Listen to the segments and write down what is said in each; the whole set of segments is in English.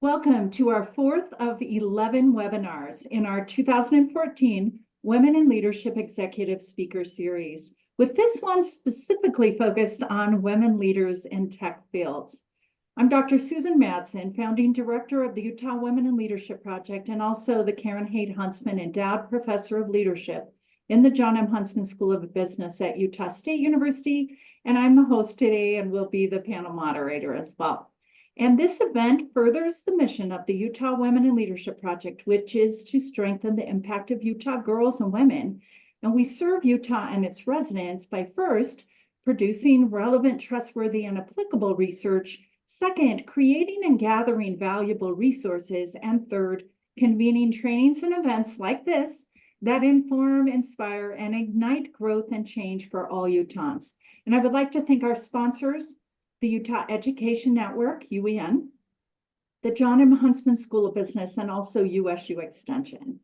Welcome to our fourth of 11 webinars in our 2014 Women in Leadership Executive Speaker Series, with this one specifically focused on women leaders in tech fields. I'm Dr. Susan Madsen, founding director of the Utah Women in Leadership Project and also the Karen Haight Huntsman Endowed Professor of Leadership in the John M. Huntsman School of Business at Utah State University. And I'm the host today and will be the panel moderator as well. And this event furthers the mission of the Utah Women in Leadership Project, which is to strengthen the impact of Utah girls and women. And we serve Utah and its residents by first, producing relevant, trustworthy, and applicable research. Second, creating and gathering valuable resources. And third, convening trainings and events like this that inform, inspire, and ignite growth and change for all Utahns. And I would like to thank our sponsors, the Utah Education Network, UEN, the John M. Huntsman School of Business, and also USU Extension.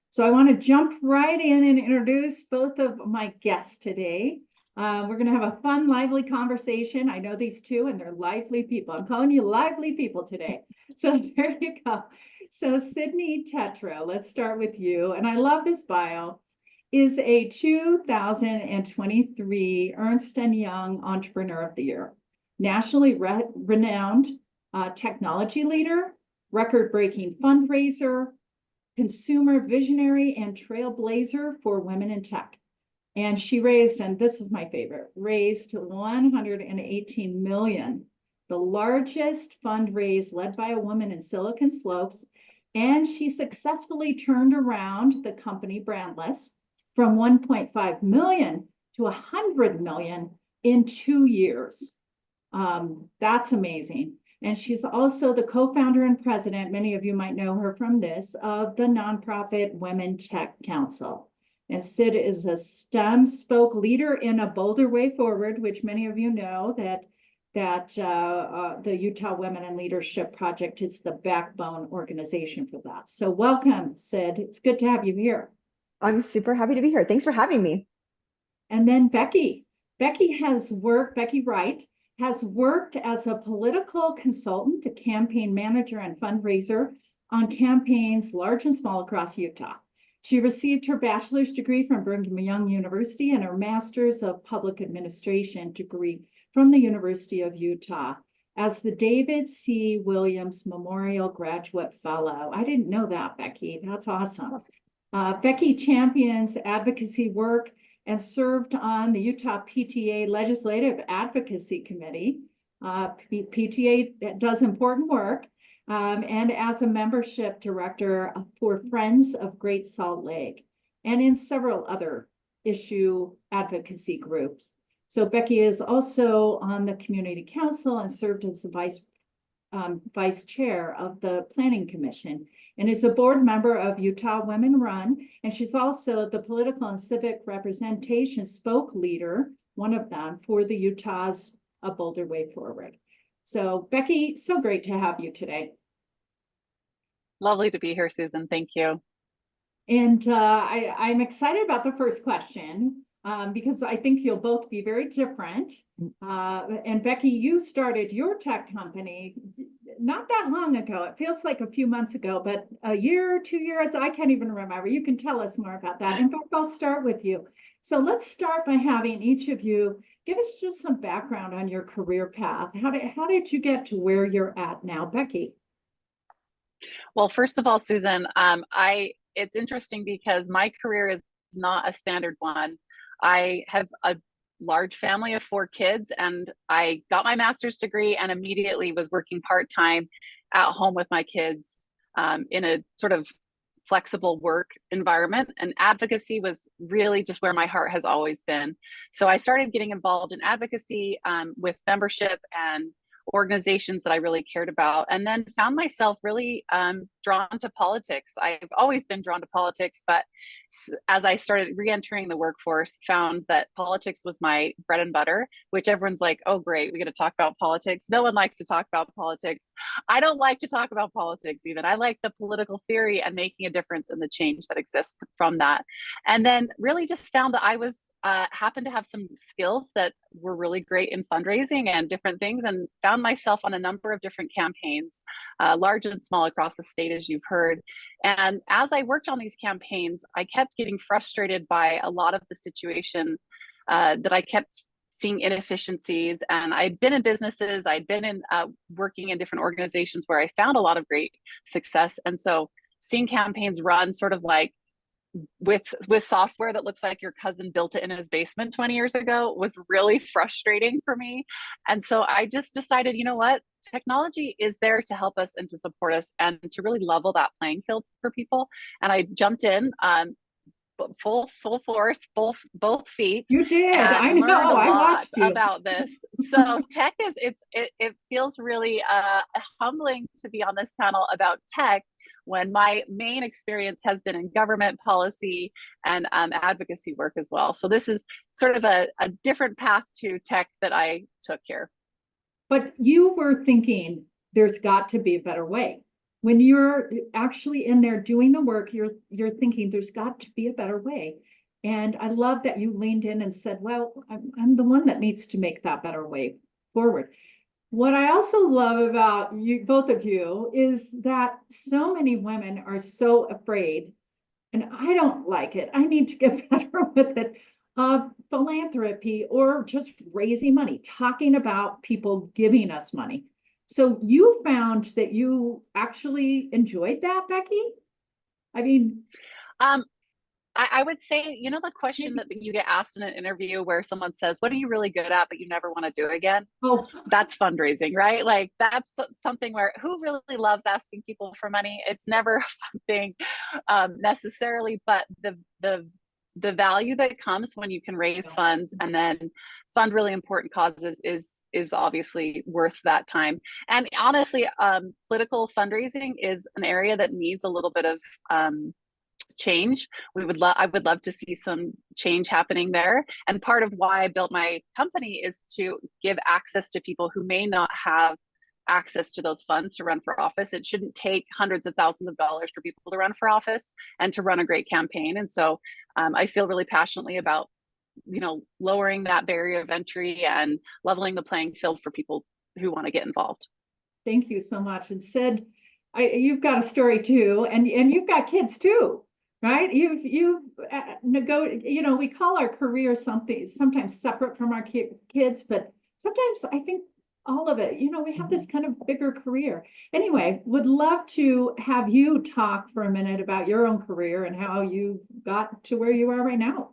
So I want to jump right in and introduce both of my guests today. We're going to have a fun, lively conversation. I know these two, and they're lively people. I'm calling you lively people today. So there you go. So Cydni Tetro, let's start with you. And I love this bio. Is a 2023 Ernst & Young Entrepreneur of the Year, nationally renowned technology leader, record-breaking fundraiser, consumer visionary, and trailblazer for women in tech. And she raised, and this is my favorite, raised $118 million, the largest fundraise led by a woman in Silicon Slopes. And she successfully turned around the company Brandless from 1.5 million to 100 million in 2 years. That's amazing. And she's also the co-founder and president, many of you might know her from this, of the nonprofit Women Tech Council. And Cyd is a STEM spoke leader in A Bolder Way Forward, which many of you know that the Utah Women in Leadership Project is the backbone organization for that. So welcome, Cyd. It's good to have you here. I'm super happy to be here. Thanks for having me. And then Becki. Becki Wright has worked as a political consultant, a campaign manager, and fundraiser on campaigns large and small across Utah. She received her bachelor's degree from Brigham Young University and her master's of public administration degree from the University of Utah as the David C. Williams Memorial Graduate Fellow. I didn't know that, Becki. That's awesome. Becki champions advocacy work and served on the Utah PTA Legislative Advocacy Committee. PTA does important work, and as a membership director for Friends of Great Salt Lake, and in several other issue advocacy groups. So Becki is also on the Community Council and served as the vice chair of the Planning Commission, and is a board member of Utah Women Run. And she's also the political and civic representation spoke leader, one of them, for the Utah's A Bolder Way Forward. So Becki, so great to have you today. Lovely to be here, Susan. Thank you. And I'm excited about the first question because I think you'll both be very different. And Becki, you started your tech company not that long ago. It feels like a few months ago, but a year, 2 years, I can't even remember. You can tell us more about that. In fact, I'll start with you. So let's start by having each of you give us just some background on your career path. How did you get to where you're at now, Becki? Well, first of all, Susan, it's interesting because my career is not a standard one. I have a large family of 4 kids, and I got my master's degree and immediately was working part-time at home with my kids in a sort of flexible work environment. And advocacy was really just where my heart has always been. So I started getting involved in advocacy with membership and organizations that I really cared about, and then found myself really drawn to politics. I've always been drawn to politics, but as I started re-entering the workforce, found that politics was my bread and butter, which everyone's like, oh, great, we're going to talk about politics. No one likes to talk about politics. I don't like to talk about politics even. I like the political theory and making a difference in the change that exists from that. And then really just found that I was happened to have some skills that were really great in fundraising and different things, and found myself on a number of different campaigns, large and small, across the state, as you've heard. And as I worked on these campaigns, I kept getting frustrated by a lot of the situation, that I kept seeing inefficiencies. And I'd been in businesses, I'd been in working in different organizations where I found a lot of great success. And so seeing campaigns run sort of like with software that looks like your cousin built it in his basement 20 years ago was really frustrating for me. And so I just decided, you know what, technology is there to help us and to support us and to really level that playing field for people. And I jumped in, full force, both feet, You did. I and learned know. a I lot watched you. about this. So tech is, it feels really humbling to be on this panel about tech when my main experience has been in government policy and advocacy work as well. So this is sort of a different path to tech that I took here. But you were thinking there's got to be a better way. When you're actually in there doing the work, you're thinking there's got to be a better way. And I love that you leaned in and said, well, I'm the one that needs to make that better way forward. What I also love about you, both of you, is that so many women are so afraid, and I don't like it. I need to get better with it, of philanthropy or just raising money, talking about people giving us money. So you found that you actually enjoyed that, Becki? I mean, I would say, you know, the question that you get asked in an interview where someone says, what are you really good at, but you never want to do again? oh, That's fundraising, right? Like that's something where who really loves asking people for money? It's never a fun thing necessarily, but the value that comes when you can raise funds and then fund really important causes is obviously worth that time. And honestly, political fundraising is an area that needs a little bit of change. I would love to see some change happening there. And part of why I built my company is to give access to people who may not have access to those funds to run for office. It shouldn't take hundreds of thousands of dollars for people to run for office and to run a great campaign. And so I feel really passionately about, you know, lowering that barrier of entry and leveling the playing field for people who want to get involved. thank you so much. And Sid, you've got a story too, and you've got kids too, right? You've you know, we call our career something sometimes separate from our kids, but sometimes I think all of it, you know, we have this kind of bigger career. Anyway, would love to have you talk for a minute about your own career and how you got to where you are right now.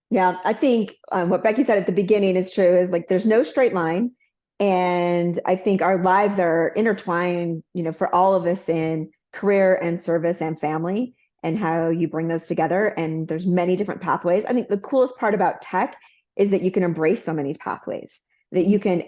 Yeah, I think what Becki said at the beginning is true, is like there's no straight line. And I think our lives are intertwined, you know, for all of us in career and service and family, and how you bring those together. And there's many different pathways. I think the coolest part about tech is that you can embrace so many pathways, that you can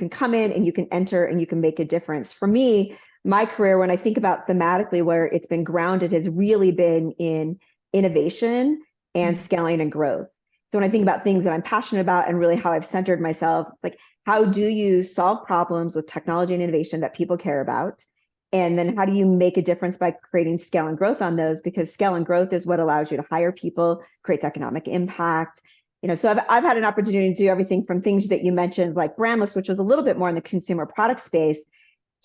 come in and you can enter and you can make a difference. For me, my career, when I think about thematically where it's been grounded, has really been in innovation and scaling and growth. So when I think about things that I'm passionate about and really how I've centered myself, like how do you solve problems with technology and innovation that people care about? And then how do you make a difference by creating scale and growth on those? Because scale and growth is what allows you to hire people, creates economic impact. You know, so I've had an opportunity to do everything from things that you mentioned, like Brandless, which was a little bit more in the consumer product space,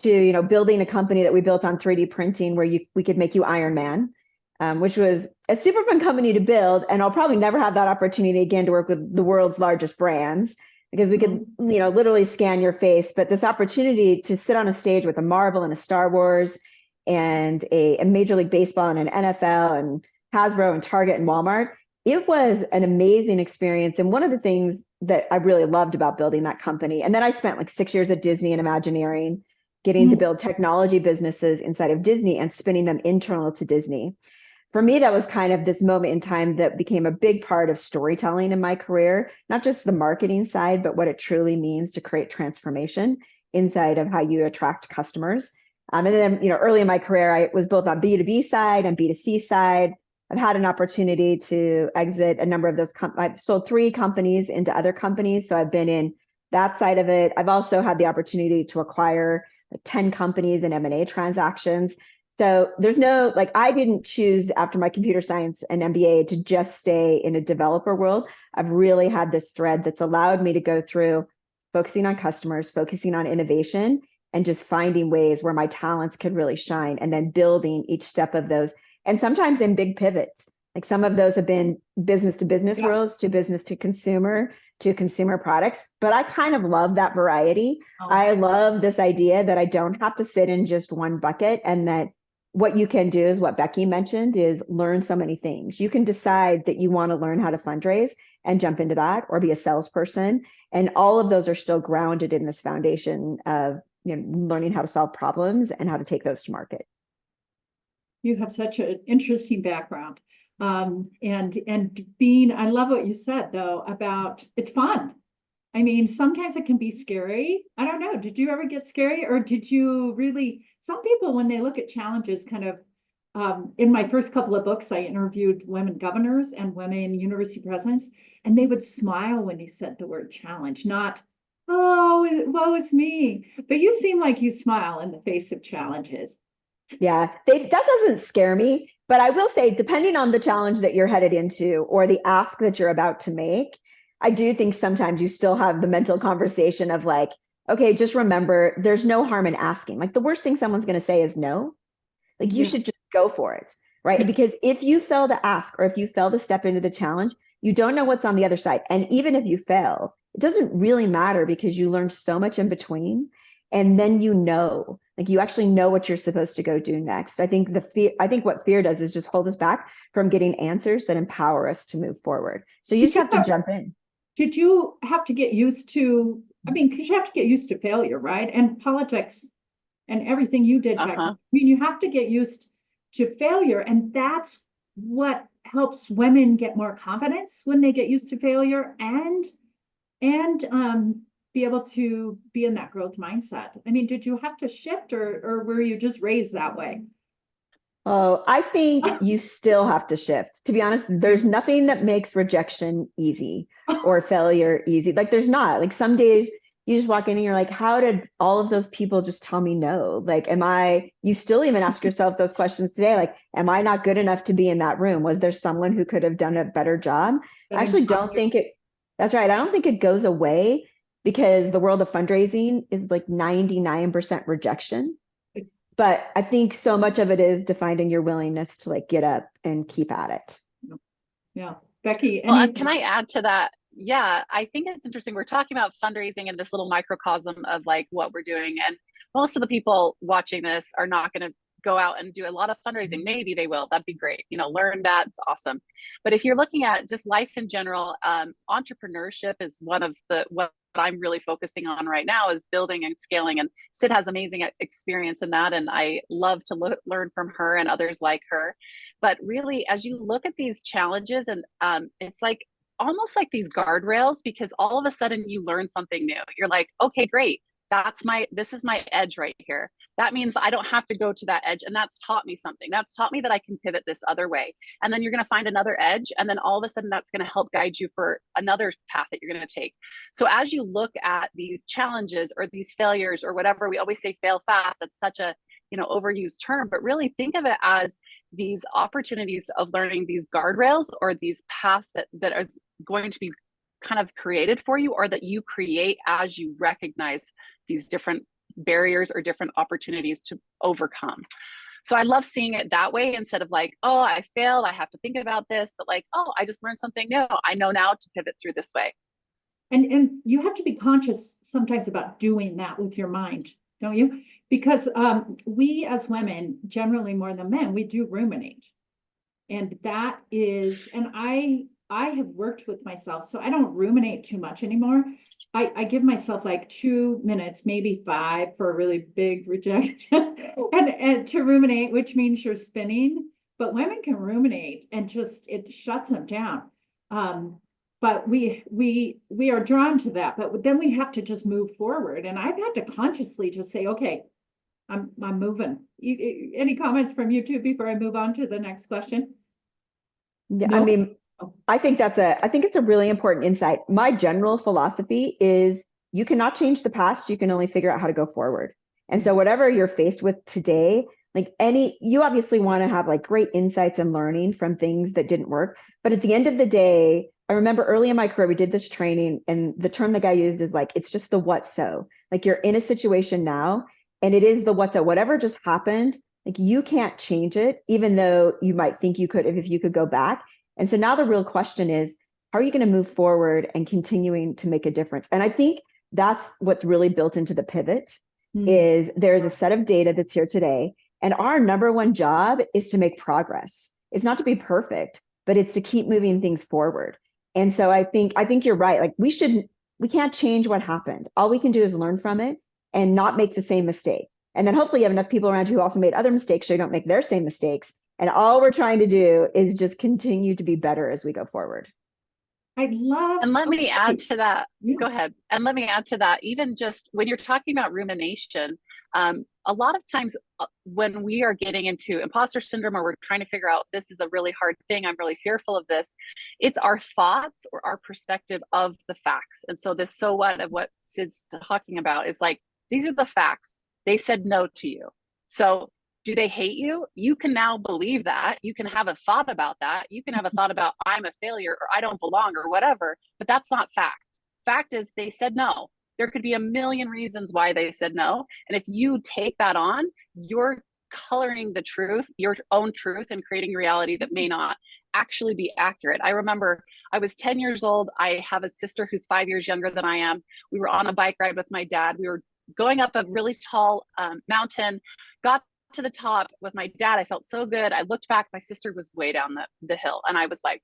to, you know, building a company that we built on 3D printing where we could make you Iron Man, which was a super fun company to build. And I'll probably never have that opportunity again to work with the world's largest brands, because we could, you know, literally scan your face. But this opportunity to sit on a stage with a Marvel and a Star Wars and a Major League Baseball and an NFL and Hasbro and Target and Walmart, it was an amazing experience. And one of the things that I really loved about building that company, and then I spent like 6 years at Disney and Imagineering, getting to build technology businesses inside of Disney and spinning them internal to Disney. For me, that was kind of this moment in time that became a big part of storytelling in my career, not just the marketing side, but what it truly means to create transformation inside of how you attract customers. And then, you know, early in my career, I was both on B2B side and B2C side. I've had an opportunity to exit a number of those. I've sold 3 companies into other companies. So I've been in that side of it. I've also had the opportunity to acquire 10 companies in M&A transactions. So there's no, like, I didn't choose after my computer science and MBA to just stay in a developer world. I've really had this thread that's allowed me to go through focusing on customers, focusing on innovation, and just finding ways where my talents could really shine, and then building each step of those. And sometimes in big pivots, like some of those have been business to business worlds, to business to consumer products. But I kind of love that variety. I love this idea that I don't have to sit in just one bucket, and that what you can do is what Becki mentioned, is learn so many things. You can decide that you want to learn how to fundraise and jump into that, or be a salesperson. And all of those are still grounded in this foundation of, learning how to solve problems and how to take those to market. You have such an interesting background. And being, I love what you said though, about it's fun. I mean, sometimes it can be scary. I don't know. Did you ever get scary, or did you really, some people, when they look at challenges, kind of, in my first couple of books, I interviewed women governors and women university presidents, and they would smile when you said the word challenge, not, oh, woe is me. But you seem like you smile in the face of challenges. Yeah, that doesn't scare me. But I will say, depending on the challenge that you're headed into or the ask that you're about to make, I do think sometimes you still have the mental conversation of like, okay, just remember, there's no harm in asking. Like, the worst thing someone's going to say is no. Like, you should just go for it, right? Yeah. Because if you fail to ask, or if you fail to step into the challenge, you don't know what's on the other side. And even if you fail, it doesn't really matter, because you learned so much in between. And then like, you actually know what you're supposed to go do next. I think what fear does is just hold us back from getting answers that empower us to move forward. So you just have to jump in. Did you have to get used to, I mean, because you have to get used to failure, right? And politics and everything you did back. I mean, you have to get used to failure. And that's what helps women get more confidence when they get used to failure, and be able to be in that growth mindset. I mean, did you have to shift, or were you just raised that way? Oh, I think you still have to shift. To be honest, there's nothing that makes rejection easy or failure easy. Like, there's not. Like, some days you just walk in and you're like, how did all of those people just tell me no? Like, you still even ask yourself those questions today. Like, am I not good enough to be in that room? Was there someone who could have done a better job? I actually don't think that's right. I don't think it goes away, because the world of fundraising is like 99% rejection. But I think so much of it is defined in your willingness to like get up and keep at it. Yeah. Becki, well, can I add to that? Yeah, I think it's interesting. We're talking about fundraising in this little microcosm of like what we're doing. And most of the people watching this are not going to go out and do a lot of fundraising. Maybe they will. That'd be great. Learn that. It's awesome. But if you're looking at just life in general, entrepreneurship is one of what I'm really focusing on right now, is building and scaling. And Sid has amazing experience in that. And I love to learn from her and others like her. But really, as you look at these challenges, and it's like almost like these guardrails, because all of a sudden you learn something new. You're like, okay, great. This is my edge right here. That means I don't have to go to that edge. And that's taught me something. That's taught me that I can pivot this other way. And then you're going to find another edge. And then all of a sudden that's going to help guide you for another path that you're going to take. So as you look at these challenges or these failures or whatever, we always say fail fast. That's such a, overused term, but really think of it as these opportunities of learning, these guardrails or these paths that is going to be kind of created for you, or that you create as you recognize these different barriers or different opportunities to overcome. So I love seeing it that way, instead of like, oh, I failed, I have to think about this, but like, oh, I just learned something new. I know now to pivot through this way. And you have to be conscious sometimes about doing that with your mind, don't you? Because we as women, generally more than men, we do ruminate. And that is, and I have worked with myself, so I don't ruminate too much anymore. I give myself like 2 minutes, maybe 5, for a really big rejection and to ruminate, which means you're spinning. But women can ruminate and just, it shuts them down. But we are drawn to that, but then we have to just move forward. And I've had to consciously just say, okay, I'm moving. Any comments from you two before I move on to the next question? Yeah, No? I mean, I think it's a really important insight. My general philosophy is, you cannot change the past. You can only figure out how to go forward. And so whatever you're faced with today, You obviously want to have like great insights and learning from things that didn't work. But at the end of the day, I remember early in my career, we did this training and the term the guy used is like, it's just the what so. Like you're in a situation now and it is the what so. Whatever just happened, like you can't change it, even though you might think you could if you could go back. And so now the real question is, how are you going to move forward and continuing to make a difference? And I think that's what's really built into the pivot is there's a set of data that's here today. And our number one job is to make progress. It's not to be perfect, but it's to keep moving things forward. And so I think you're right. Like we can't change what happened. All we can do is learn from it and not make the same mistake. And then hopefully you have enough people around you who also made other mistakes so you don't make their same mistakes. And all we're trying to do is just continue to be better as we go forward. I love. And let me add to that. Yeah. Go ahead. And let me add to that. Even just when you're talking about rumination, a lot of times when we are getting into imposter syndrome or we're trying to figure out this is a really hard thing, I'm really fearful of this, it's our thoughts or our perspective of the facts. And so this so what of what Sid's talking about is like, these are the facts. They said no to you. So do they hate you? You can now believe that. You can have a thought about that. You can have a thought about I'm a failure or I don't belong or whatever, but that's not fact. Fact is they said no. There could be a million reasons why they said no. And if you take that on, you're coloring the truth, your own truth, and creating reality that may not actually be accurate. I remember I was 10 years old. I have a sister who's 5 years younger than I am. We were on a bike ride with my dad. We were going up a really tall mountain, got to the top with my dad. I felt so good. I looked back, my sister was way down the hill. And I was like,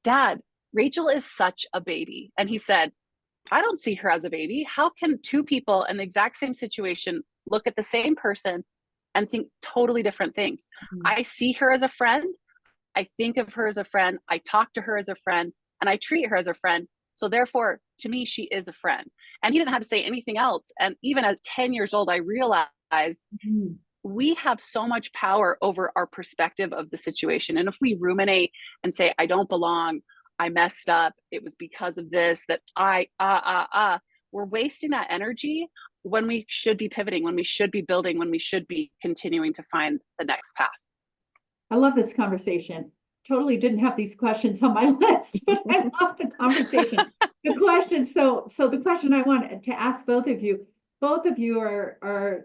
Dad, Rachel is such a baby. And he said, I don't see her as a baby. How can two people in the exact same situation look at the same person and think totally different things? I see her as a friend. I think of her as a friend. I talk to her as a friend and I treat her as a friend. So therefore, to me, she is a friend. And he didn't have to say anything else. And even at 10 years old, I realized we have so much power over our perspective of the situation. And if we ruminate and say, I don't belong, I messed up, it was because of this, that we're wasting that energy when we should be pivoting, when we should be building, when we should be continuing to find the next path. I love this conversation. Totally didn't have these questions on my list, but I love the conversation. The question I want to ask both of you are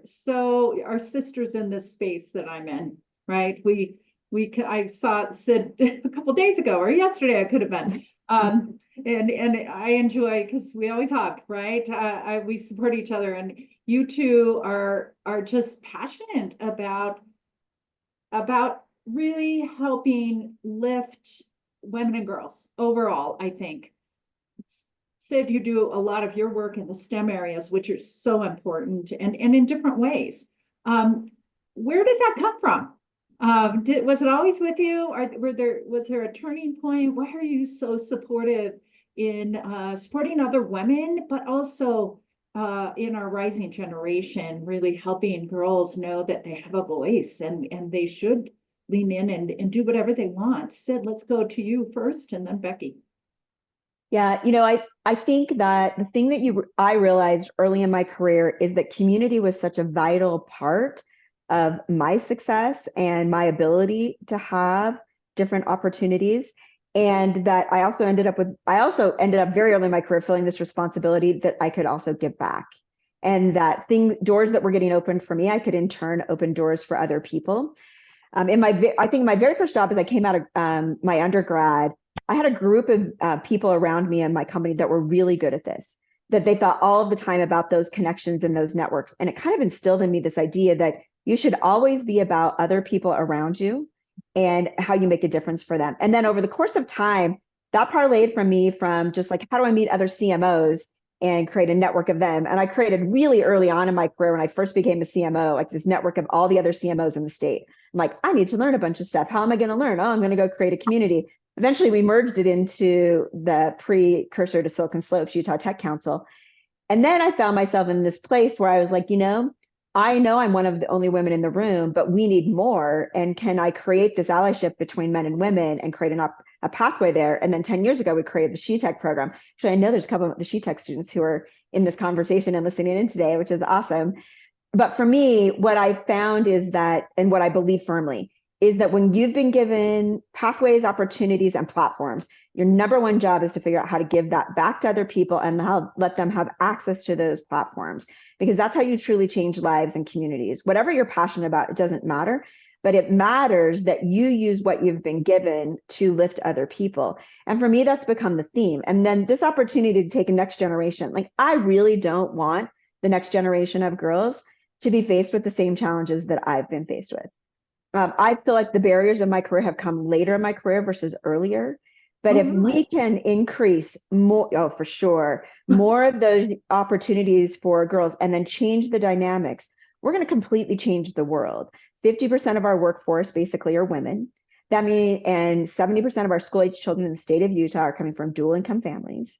sisters in this space that I'm in, right? I saw Sid a couple days ago or yesterday. I could have been, and I enjoy because we always talk, right? We support each other, and you two are just passionate about really helping lift women and girls overall. I think. Sid, you do a lot of your work in the STEM areas, which are so important and in different ways. Where did that come from? Was it always with you, or was there a turning point? Why are you so supportive in supporting other women, but also in our rising generation, really helping girls know that they have a voice and they should lean in and do whatever they want? Sid, let's go to you first, and then Becki. Yeah, I think that the thing that I realized early in my career is that community was such a vital part of my success and my ability to have different opportunities. And that I also ended up very early in my career feeling this responsibility that I could also give back. And that doors that were getting opened for me, I could in turn open doors for other people. I think my very first job as I came out of my undergrad, I had a group of people around me in my company that were really good at this, that they thought all of the time about those connections and those networks. And it kind of instilled in me this idea that you should always be about other people around you and how you make a difference for them. And then over the course of time, that parlayed from just like, how do I meet other CMOs and create a network of them? And I created really early on in my career, when I first became a CMO, like this network of all the other CMOs in the state. I'm like, I need to learn a bunch of stuff. How am I going to learn? Oh, I'm going to go create a community. Eventually, we merged it into the precursor to Silicon Slopes, Utah Tech Council. And then I found myself in this place where I was like, I know I'm one of the only women in the room, but we need more. And can I create this allyship between men and women and create a pathway there? And then 10 years ago, we created the SheTech program. Actually, I know there's a couple of the SheTech students who are in this conversation and listening in today, which is awesome. but for me, what I found is that, and what I believe firmly, is that when you've been given pathways, opportunities, and platforms, your number one job is to figure out how to give that back to other people and how let them have access to those platforms, because that's how you truly change lives and communities. Whatever you're passionate about, it doesn't matter, but it matters that you use what you've been given to lift other people. And for me, that's become the theme. And then this opportunity to take a next generation, like I really don't want the next generation of girls to be faced with the same challenges that I've been faced with. I feel like the barriers of my career have come later in my career versus earlier. But if we can increase more, oh, for sure, more of those opportunities for girls and then change the dynamics, we're going to completely change the world. 50% of our workforce basically are women. That means, and 70% of our school-age children in the state of Utah are coming from dual income families.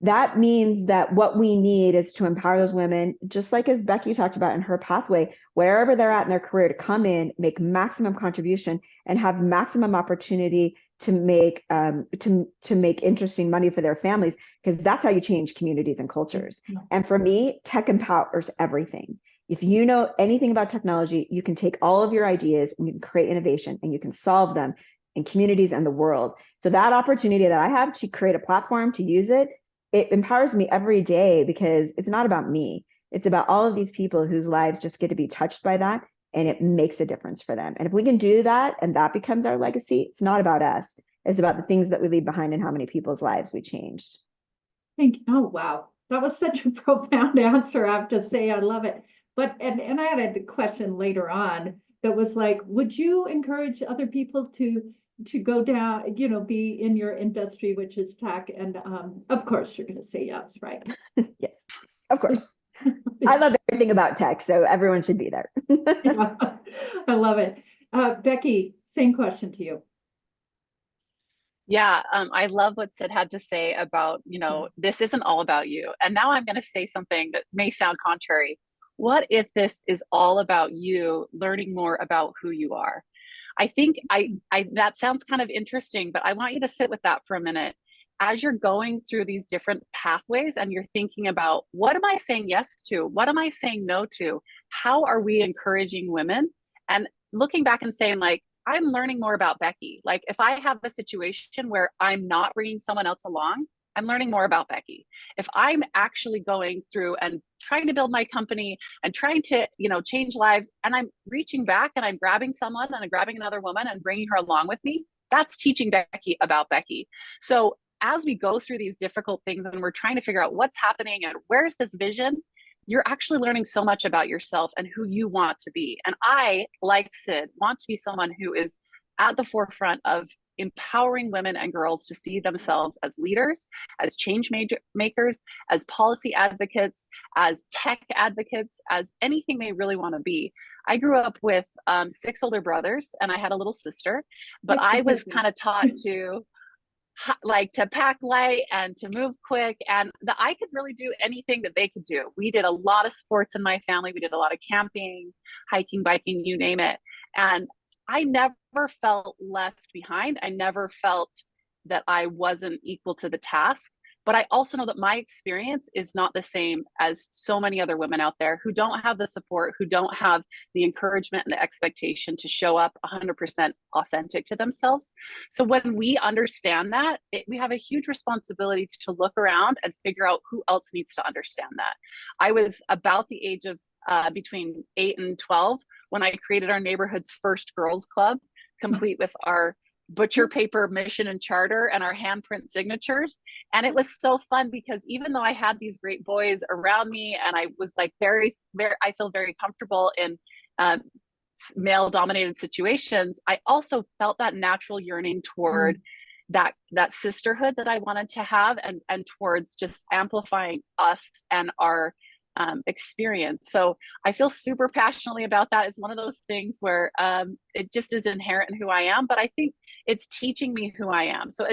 That means that what we need is to empower those women, just like as Becki talked about in her pathway, wherever they're at in their career, to come in, make maximum contribution, and have maximum opportunity to make make interesting money for their families, because that's how you change communities and cultures. And for me, tech empowers everything. If you know anything about technology, you can take all of your ideas and you can create innovation and you can solve them in communities and the world. So that opportunity that I have to create a platform to use it, it empowers me every day, because it's not about me. It's about all of these people whose lives just get to be touched by that, and it makes a difference for them. And if we can do that and that becomes our legacy, it's not about us. It's about the things that we leave behind and how many people's lives we changed. Thank you. Oh, wow. That was such a profound answer, I have to say. I love it. But, and I had a question later on that was like, would you encourage other people to go down, be in your industry, which is tech? And of course, you're going to say yes, right? Yes, of course. I love everything about tech, so everyone should be there. Yeah, I love it. Becki, same question to you. Yeah, I love what Sid had to say about, this isn't all about you. And now I'm going to say something that may sound contrary. What if this is all about you learning more about who you are? I think that sounds kind of interesting, but I want you to sit with that for a minute. As you're going through these different pathways and you're thinking about, what am I saying yes to? What am I saying no to? How are we encouraging women? And looking back and saying, like, I'm learning more about Becki. Like, if I have a situation where I'm not bringing someone else along, I'm learning more about Becki. If I'm actually going through and trying to build my company and trying to, change lives, and I'm reaching back and I'm grabbing someone and I'm grabbing another woman and bringing her along with me, that's teaching Becki about Becki. So as we go through these difficult things and we're trying to figure out what's happening and where's this vision, you're actually learning so much about yourself and who you want to be. And I, like Sid, want to be someone who is at the forefront of empowering women and girls to see themselves as leaders, as change makers, as policy advocates, as tech advocates, as anything they really want to be. I grew up with 6 older brothers and I had a little sister, but I was kind of taught to pack light and to move quick, and that I could really do anything that they could do. We did a lot of sports in my family. We did a lot of camping, hiking, biking, you name it. And I never felt left behind. I never felt that I wasn't equal to the task. But I also know that my experience is not the same as so many other women out there who don't have the support, who don't have the encouragement and the expectation to show up 100% authentic to themselves. So when we understand that, we have a huge responsibility to look around and figure out who else needs to understand that. I was about the age of between 8 and 12 when I created our neighborhood's first girls club, complete with our butcher paper mission and charter and our handprint signatures. And it was so fun because even though I had these great boys around me and I was like I feel very comfortable in male dominated situations, I also felt that natural yearning toward that sisterhood that I wanted to have, and towards just amplifying us and our experience. So I feel super passionately about that. It's one of those things where it just is inherent in who I am, but I think it's teaching me who I am. So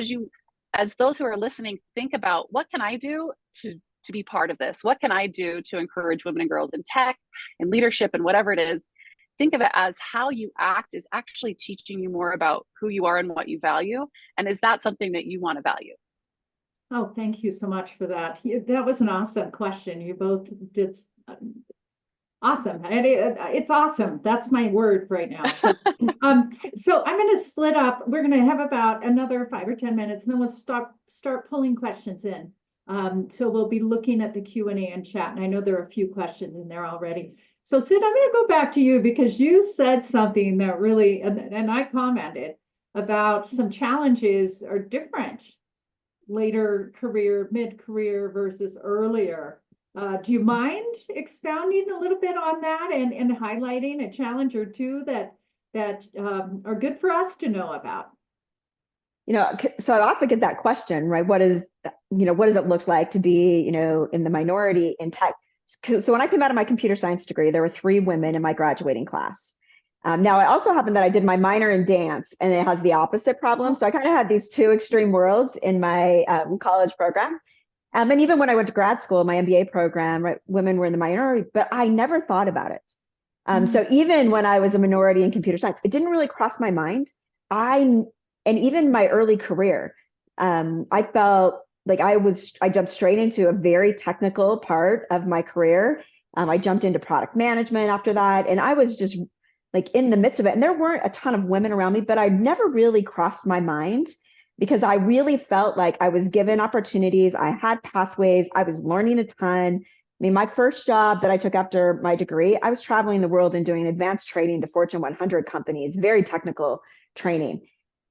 as those who are listening, think about, what can I do to be part of this? What can I do to encourage women and girls in tech and leadership and whatever it is? Think of it as how you act is actually teaching you more about who you are and what you value. And is that something that you want to value? Oh, thank you so much for that. That was an awesome question. You both did Awesome. And it's awesome. That's my word right now. So I'm going to split up. We're going to have about another 5 or 10 minutes, and then we'll start pulling questions in. So we'll be looking at the Q&A and chat, and I know there are a few questions in there already. So Sid, I'm going to go back to you because you said something that really, and I commented about some challenges are different later career, mid-career versus earlier. Do you mind expounding a little bit on that and highlighting a challenge or two that are good for us to know about? So I often get that question, right? What does it look like to be, in the minority in tech? So when I came out of my computer science degree, there were 3 women in my graduating class. Now, I also happened that I did my minor in dance, and it has the opposite problem. So I kind of had these 2 extreme worlds in my college program. And even when I went to grad school, my MBA program, right, women were in the minority, but I never thought about it. So even when I was a minority in computer science, it didn't really cross my mind. And even my early career, I felt like I jumped straight into a very technical part of my career. I jumped into product management after that, and I was just like in the midst of it. And there weren't a ton of women around me, but I never really crossed my mind because I really felt like I was given opportunities. I had pathways. I was learning a ton. I mean, my first job that I took after my degree, I was traveling the world and doing advanced training to Fortune 100 companies, very technical training.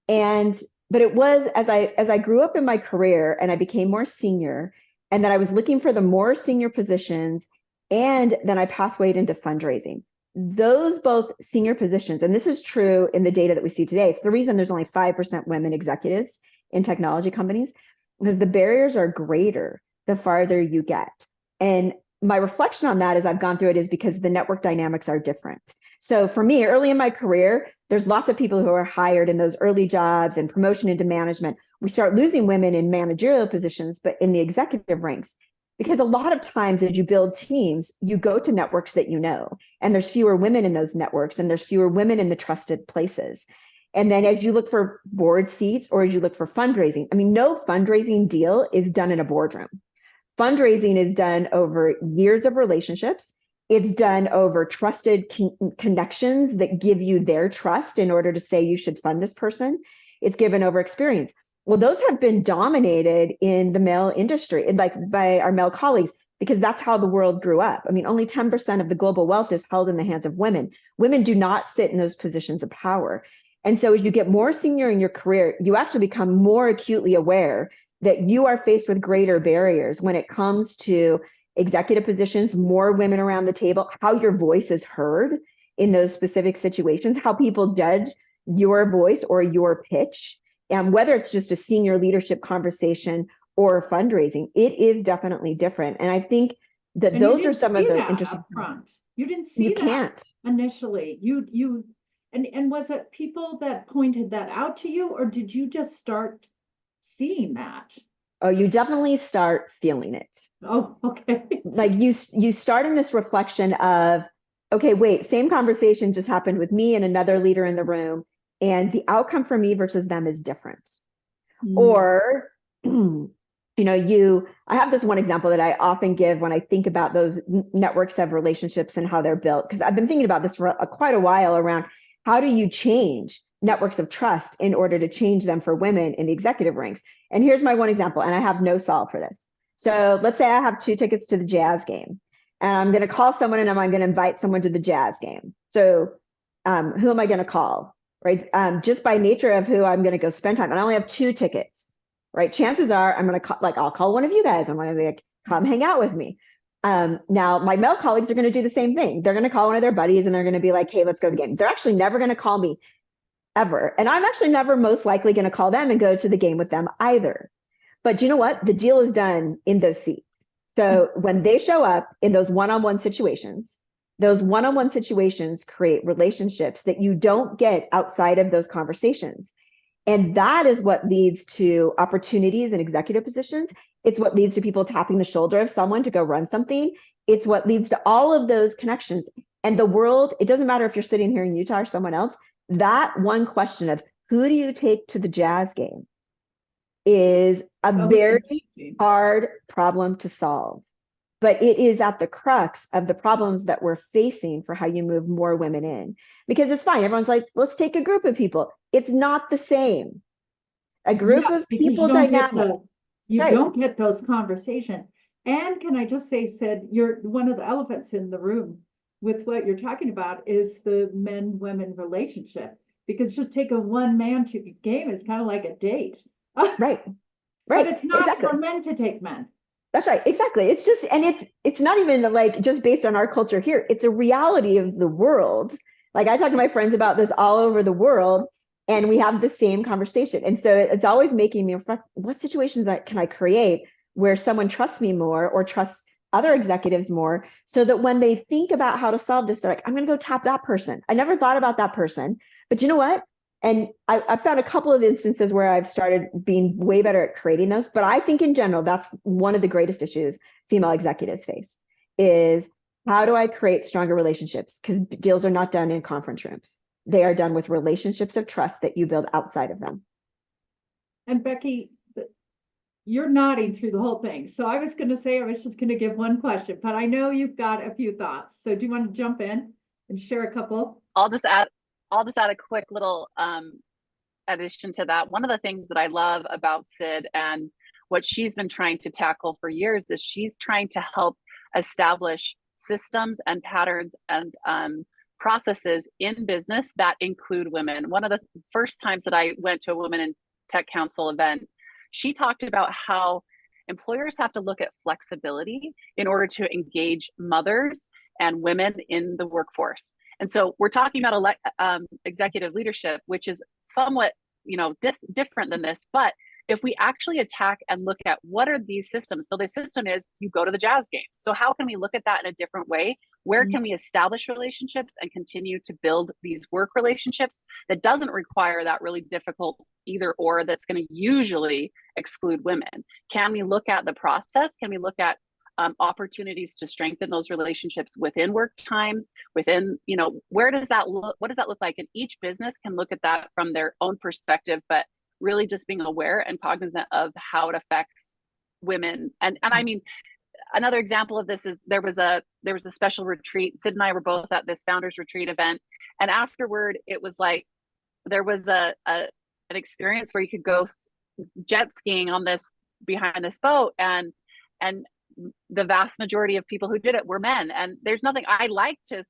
But it was as I grew up in my career and I became more senior, and then I was looking for the more senior positions, and then I pathwayed into fundraising. Those both senior positions, and this is true in the data that we see today. It's the reason there's only 5% women executives in technology companies, because the barriers are greater the farther you get. And my reflection on that as I've gone through it is because the network dynamics are different. So for me, early in my career, there's lots of people who are hired in those early jobs and promotion into management. We start losing women in managerial positions, but in the executive ranks, because a lot of times as you build teams, you go to networks that you know, and there's fewer women in those networks, and there's fewer women in the trusted places. And then as you look for board seats or as you look for fundraising, I mean, no fundraising deal is done in a boardroom. Fundraising is done over years of relationships. It's done over trusted connections that give you their trust in order to say you should fund this person. It's given over experience. Well, those have been dominated in the male industry, like by our male colleagues, because that's how the world grew up. I mean, only 10% of the global wealth is held in the hands of women. Women do not sit in those positions of power. And so as you get more senior in your career, you actually become more acutely aware that you are faced with greater barriers when it comes to executive positions, more women around the table, how your voice is heard in those specific situations, how people judge your voice or your pitch, and whether it's just a senior leadership conversation or fundraising, it is definitely different. And I think that those are some of the interesting upfront. You didn't see you that can't initially. And was it people that pointed that out to you, or did you just start seeing that? Oh, you definitely start feeling it. Oh, okay. Like you start in this reflection of, okay, wait, same conversation just happened with me and another leader in the room, and the outcome for me versus them is different. Or, I have this one example that I often give when I think about those networks of relationships and how they're built, because I've been thinking about this for quite a while around how do you change networks of trust in order to change them for women in the executive ranks. And here's my one example, and I have no solve for this. So let's say I have 2 tickets to the Jazz game, and I'm going to call someone and I'm going to invite someone to the Jazz game. So who am I going to call, right? Just by nature of who I'm going to go spend time. And I only have 2 tickets, right? Chances are I'm going to call, I'll call one of you guys. I'm going to be like, come hang out with me. Now, my male colleagues are going to do the same thing. They're going to call one of their buddies and they're going to be like, hey, let's go to the game. They're actually never going to call me ever. And I'm actually never most likely going to call them and go to the game with them either. But you know what? The deal is done in those seats. So when they show up in those one-on-one situations create relationships that you don't get outside of those conversations. And that is what leads to opportunities in executive positions. It's what leads to people tapping the shoulder of someone to go run something. It's what leads to all of those connections. And the world, it doesn't matter if you're sitting here in Utah or someone else, that one question of who do you take to the Jazz game is a very hard problem to solve. but it is at the crux of the problems that we're facing for how you move more women in. Because it's fine. Everyone's like, let's take a group of people. It's not the same. A group Yes, of because people dynamic. you Right. don't get those conversations. And can I just say, Sid, you're one of the elephants in the room with what you're talking about is the men-women relationship. Because just take a one-man to game is kind of like a date. Right. But Right. it's not Exactly. for men to take men. That's right. Exactly. It's just, and it's not even like just based on our culture here. It's a reality of the world. Like I talk to my friends about this all over the world, and we have the same conversation. And so it's always making me reflect, what situations that can I create where someone trusts me more or trusts other executives more, so that when they think about how to solve this, they're like, I'm going to go tap that person. I never thought about that person, but you know what? And I've found a couple of instances where I've started being way better at creating those. But I think in general, that's one of the greatest issues female executives face is how do I create stronger relationships? Because deals are not done in conference rooms. They are done with relationships of trust that you build outside of them. And Becki, you're nodding through the whole thing. So I was going to say, I was just going to give one question, but I know you've got a few thoughts. So do you want to jump in and share a couple? I'll just add a quick little addition to that. One of the things that I love about Sid and what she's been trying to tackle for years is she's trying to help establish systems and patterns and processes in business that include women. One of the first times that I went to a Women in Tech Council event, she talked about how employers have to look at flexibility in order to engage mothers and women in the workforce. And so we're talking about executive leadership, which is somewhat, different than this. But if we actually attack and look at what are these systems, so the system is you go to the Jazz game. So how can we look at that in a different way? Where can we establish relationships and continue to build these work relationships that doesn't require that really difficult either or that's going to usually exclude women? Can we look at the process? Can we look at opportunities to strengthen those relationships within work times, within, where does that look, what does that look like? And each business can look at that from their own perspective, but really just being aware and cognizant of how it affects women. And I mean, another example of this is there was a special retreat. Sid and I were both at this founders retreat event. And afterward, it was like, there was an experience where you could go jet skiing on this, behind this boat. And the vast majority of people who did it were men. And there's nothing, I like to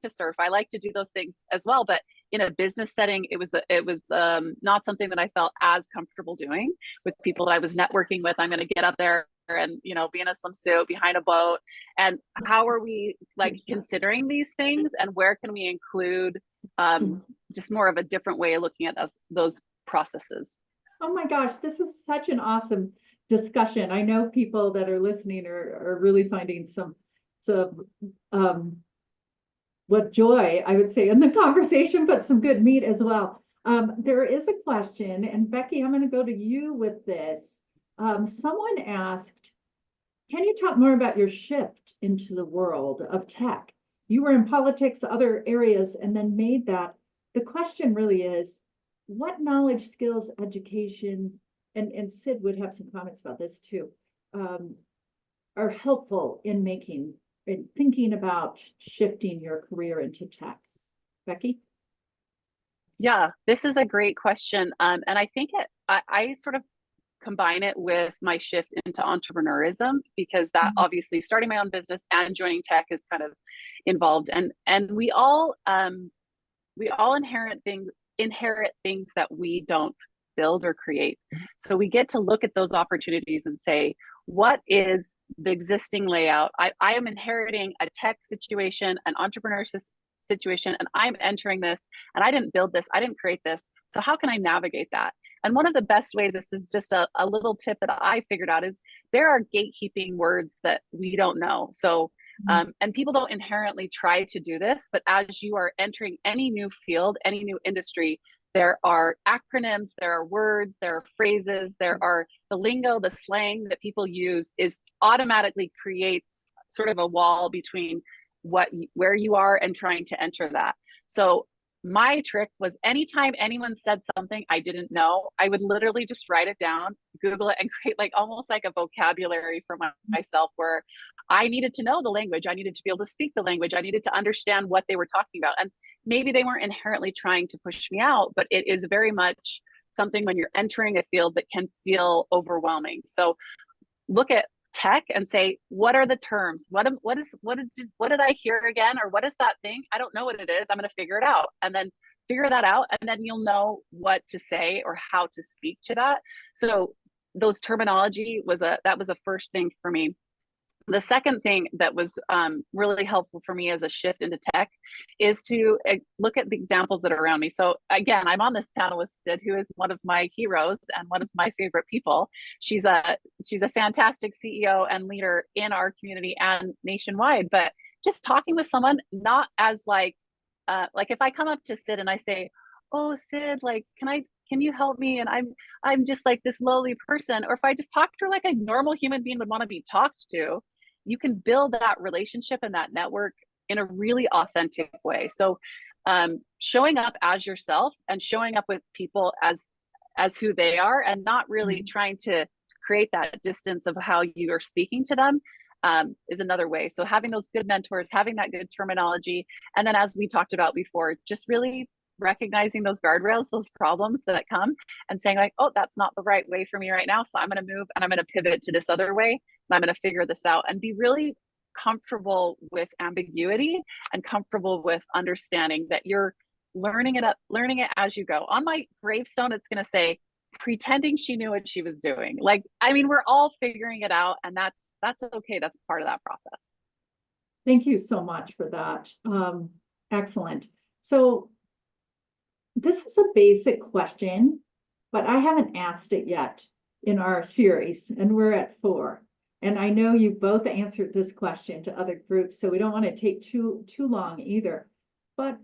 surf. I like to do those things as well. But in a business setting, it was not something that I felt as comfortable doing with people that I was networking with. I'm going to get up there and, be in a swimsuit behind a boat. And how are we considering these things, and where can we include just more of a different way of looking at those processes? Oh my gosh, this is such an awesome discussion. I know people that are listening are really finding some what joy, I would say, in the conversation, but some good meat as well. There is a question, and Becki, I'm going to go to you with this. Someone asked, can you talk more about your shift into the world of tech? You were in politics, other areas, and then made that. The question really is, what knowledge, skills, education, and Sid would have some comments about this too, are helpful in thinking about shifting your career into tech? Becki? Yeah, this is a great question. And I think I sort of combine it with my shift into entrepreneurism, because that obviously starting my own business and joining tech is kind of involved. And we all inherit things that we don't build or create. So we get to look at those opportunities and say, what is the existing layout? I am inheriting a tech situation, an entrepreneur situation, and I'm entering this, and I didn't build this, I didn't create this. So how can I navigate that? And one of the best ways, this is just a little tip that I figured out, is there are gatekeeping words that we don't know. So and people don't inherently try to do this, but as you are entering any new field, any new industry, there are acronyms, there are words, there are phrases, there are the lingo, the slang that people use is automatically creates sort of a wall between where you are and trying to enter that. So my trick was anytime anyone said something I didn't know, I would literally just write it down, Google it, and create like almost like a vocabulary for myself where I needed to know the language. I needed to be able to speak the language. I needed to understand what they were talking about. And maybe they weren't inherently trying to push me out, but it is very much something when you're entering a field that can feel overwhelming. So look at tech and say, what are the terms? What did I hear again? Or what is that thing? I don't know what it is. I'm going to figure it out, and then figure that out. And then you'll know what to say or how to speak to that. So those terminology that was a first thing for me. The second thing that was really helpful for me as a shift into tech is to look at the examples that are around me. So again, I'm on this panel with Sid, who is one of my heroes and one of my favorite people. She's a fantastic CEO and leader in our community and nationwide. But just talking with someone, not as like if I come up to Sid and I say, "Oh, Sid, like, can you help me? And I'm just like this lowly person," or if I just talk to her like a normal human being would want to be talked to, you can build that relationship and that network in a really authentic way. So showing up as yourself and showing up with people as who they are, and not really trying to create that distance of how you are speaking to them is another way. So having those good mentors, having that good terminology, and then as we talked about before, just really recognizing those guardrails, those problems that come, and saying like, oh, that's not the right way for me right now. So I'm going to move and I'm going to pivot to this other way. And I'm going to figure this out, and be really comfortable with ambiguity and comfortable with understanding that you're learning it as you go. On my gravestone, it's going to say, pretending she knew what she was doing. Like, I mean, we're all figuring it out, and that's okay. That's part of that process. Thank you so much for that. Excellent. So this is a basic question, but I haven't asked it yet in our series, and we're at 4. And I know you both answered this question to other groups, so we don't want to take too long either. But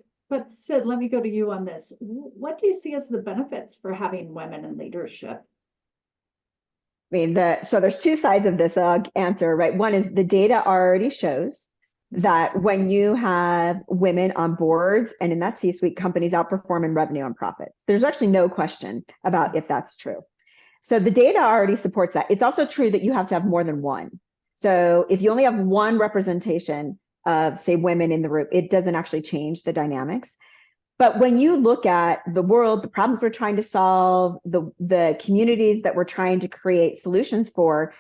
Sid, let me go to you on this. What do you see as the benefits for having women in leadership? I mean, so there's two sides of this answer, right? One is the data already shows that when you have women on boards and in that C-suite, companies outperform in revenue and profits. There's actually no question about if that's true. So the data already supports that. It's also true that you have to have more than one. So if you only have one representation of, say, women in the room, it doesn't actually change the dynamics. But when you look at the world, the problems we're trying to solve, the communities that we're trying to create solutions for,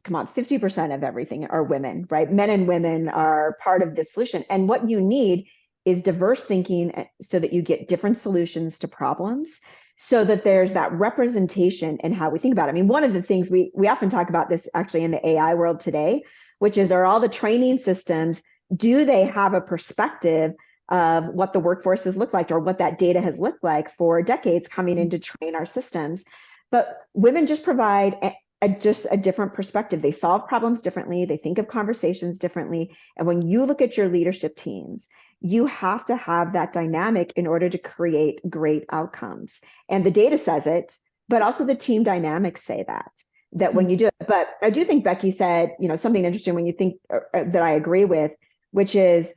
come on, 50% of everything are women, right? Men and women are part of this solution. And what you need is diverse thinking so that you get different solutions to problems, so that there's that representation in how we think about it. I mean, one of the things we often talk about this actually in the AI world today, which is, are all the training systems, do they have a perspective of what the workforces look like, or what that data has looked like for decades coming in to train our systems? But women just provide just a different perspective. They solve problems differently. They think of conversations differently. And when you look at your leadership teams, you have to have that dynamic in order to create great outcomes. And the data says it, but also the team dynamics say that when you do it. But I do think Becki said, something interesting when you think that I agree with, which is,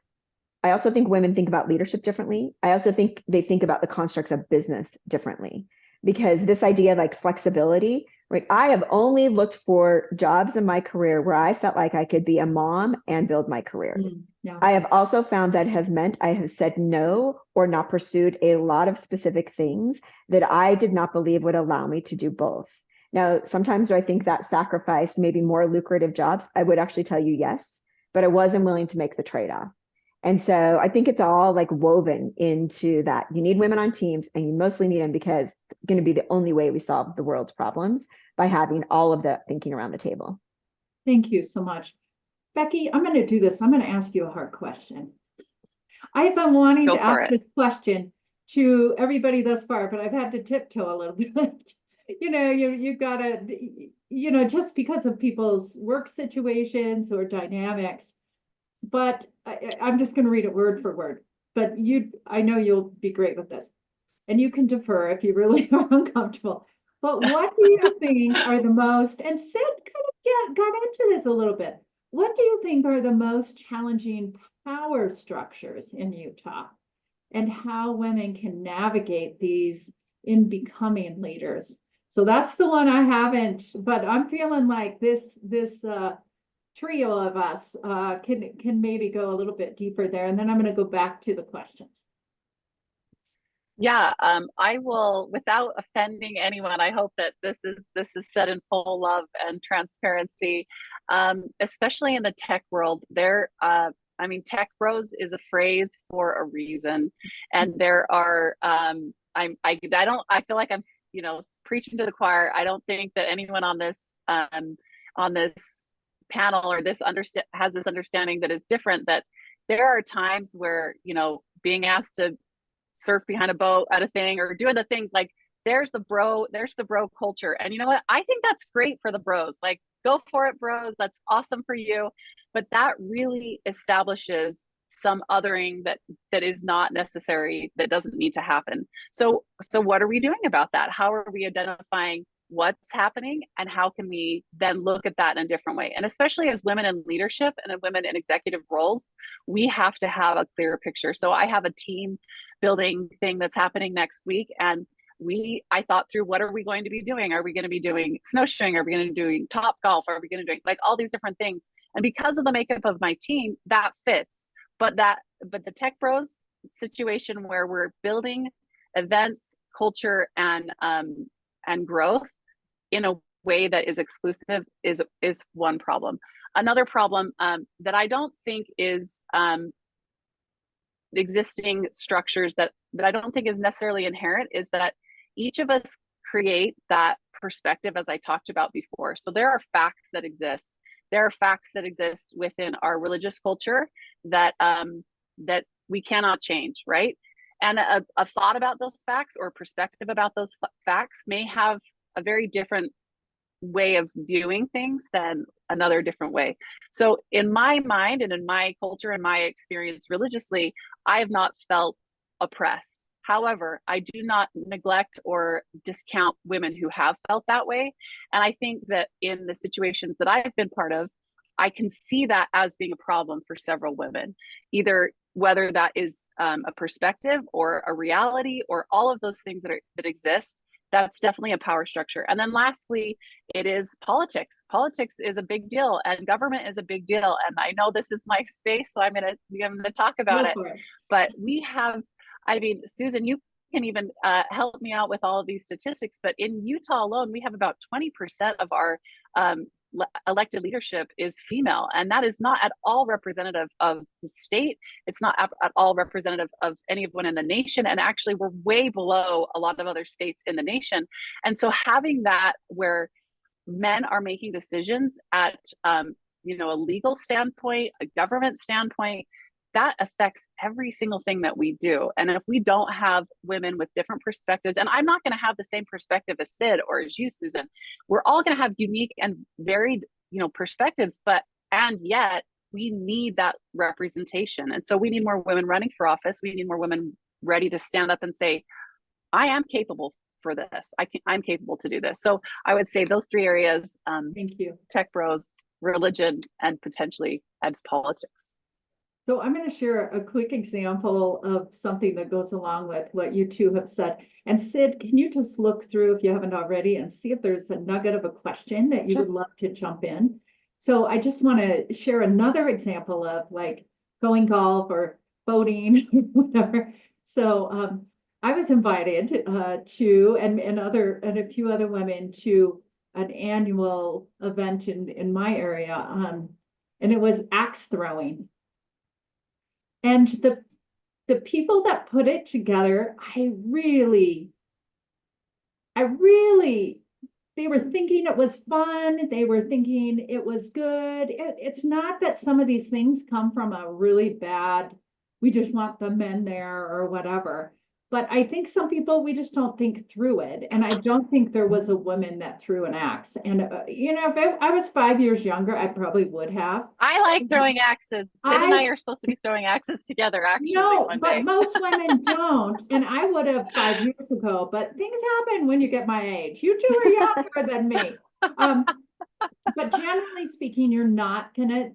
I also think women think about leadership differently. I also think they think about the constructs of business differently, because this idea of like flexibility, right? I have only looked for jobs in my career where I felt like I could be a mom and build my career. Yeah. I have also found that has meant I have said no or not pursued a lot of specific things that I did not believe would allow me to do both. Now, sometimes do I think that sacrificed maybe more lucrative jobs? I would actually tell you yes, but I wasn't willing to make the trade-off. And so I think it's all like woven into that. You need women on teams, and you mostly need them because it's going to be the only way we solve the world's problems, by having all of the thinking around the table. Thank you so much. Becki, I'm going to do this. I'm going to ask you a hard question. I've been wanting to ask this question to everybody thus far, but I've had to tiptoe a little bit. You've got to, just because of people's work situations or dynamics. But I'm just going to read it word for word. But I know you'll be great with this. And you can defer if you really are uncomfortable. But what do you think are the most, and Sid kind of got into this a little bit. What do you think are the most challenging power structures in Utah? and how women can navigate these in becoming leaders. So that's the one I haven't, but I'm feeling like this trio of us can maybe go a little bit deeper there. And then I'm going to go back to the questions. Yeah, I will, without offending anyone, I hope that this is said in full love and transparency, especially in the tech world. I mean, tech bros is a phrase for a reason, and there are. I feel like I'm preaching to the choir. I don't think that anyone on this panel or has this understanding that is different. That there are times where being asked to surf behind a boat at a thing or doing the things, like there's the bro culture, and you know what, I think that's great for the bros. Like, go for it, bros, that's awesome for you. But that really establishes some othering that is not necessary, that doesn't need to happen. So what are we doing about that? How are we identifying what's happening, and how can we then look at that in a different way? And especially as women in leadership and women in executive roles, we have to have a clearer picture. So I have a team building thing that's happening next week, and I thought through, what are we going to be doing? Are we going to be doing snowshoeing? Are we going to be doing top golf? Are we going to do like all these different things? And because of the makeup of my team, that fits. But the tech bros situation, where we're building events, culture, and growth in a way that is exclusive is one problem. Another problem that I don't think is existing structures that I don't think is necessarily inherent is that each of us create that perspective, as I talked about before. So there are facts that exist. There are facts that exist within our religious culture that that we cannot change, right? And a thought about those facts or perspective about those facts may have a very different way of viewing things than another different way. So in my mind and in my culture and my experience religiously, I have not felt oppressed. However, I do not neglect or discount women who have felt that way. And I think that in the situations that I've been part of, I can see that as being a problem for several women, either whether that is a perspective or a reality or all of those things that exist. That's definitely a power structure. And then lastly, it is politics. Politics is a big deal, and government is a big deal. And I know this is my space, so I'm gonna talk about it. But we have, I mean, Susan, you can even help me out with all of these statistics. But in Utah alone, we have about 20% of our elected leadership is female, and that is not at all representative of the state. It's not at all representative of anyone in the nation, and actually we're way below a lot of other states in the nation. And so having that, where men are making decisions at a legal standpoint, a government standpoint, that affects every single thing that we do. And if we don't have women with different perspectives, and I'm not going to have the same perspective as Sid or as you, Susan, we're all going to have unique and varied, perspectives, and yet we need that representation. And so we need more women running for office. We need more women ready to stand up and say, I am capable for this. I'm capable to do this. So I would say those three areas, thank you. Tech bros, religion, and potentially adds politics. So I'm going to share a quick example of something that goes along with what you two have said. And Sid, can you just look through, if you haven't already, and see if there's a nugget of a question that you would love to jump in? So I just want to share another example of like going golf or boating, whatever. So I was invited to, and a few other women, to an annual event in my area, and it was axe throwing. And the people that put it together, they were thinking it was fun. They were thinking it was good. It's not that some of these things come from a really bad, we just want the men there or whatever. But I think some people, we just don't think through it. And I don't think there was a woman that threw an axe. And, if I was 5 years younger, I probably would have. I like throwing axes. Sid and I are supposed to be throwing axes together, actually. No, but most women don't. And I would have 5 years ago. But things happen when you get my age. You two are younger than me. But generally speaking, you're not going to,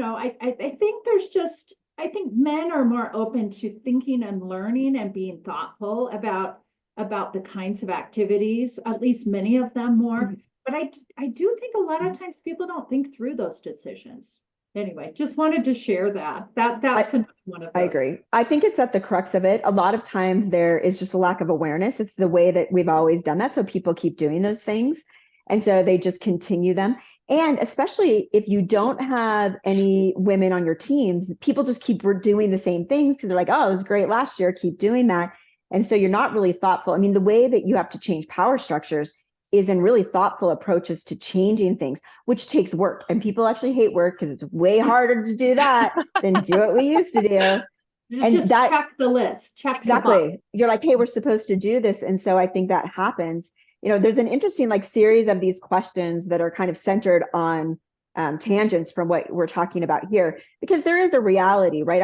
I think there's just I think men are more open to thinking and learning and being thoughtful about the kinds of activities, at least many of them more. Mhm. But I do think a lot of times people don't think through those decisions. Anyway, just wanted to share that. That's another one of I those. agree. I think it's at the crux of it. A lot of times there is just a lack of awareness. It's the way that we've always done that. So people keep doing those things. And so they just continue them. And especially if you don't have any women on your teams, people just keep doing the same things because they're like, oh, it was great last year, keep doing that. And so you're not really thoughtful. I mean, the way that you have to change power structures is in really thoughtful approaches to changing things, which takes work. And people actually hate work because it's way harder to do that than do what we used to do. And Just that check the list, check the box. exactly, you're like, hey, we're supposed to do this. And so I think that happens. You know, there's an interesting like series of these questions that are kind of centered on tangents from what we're talking about here, because there is a reality, right?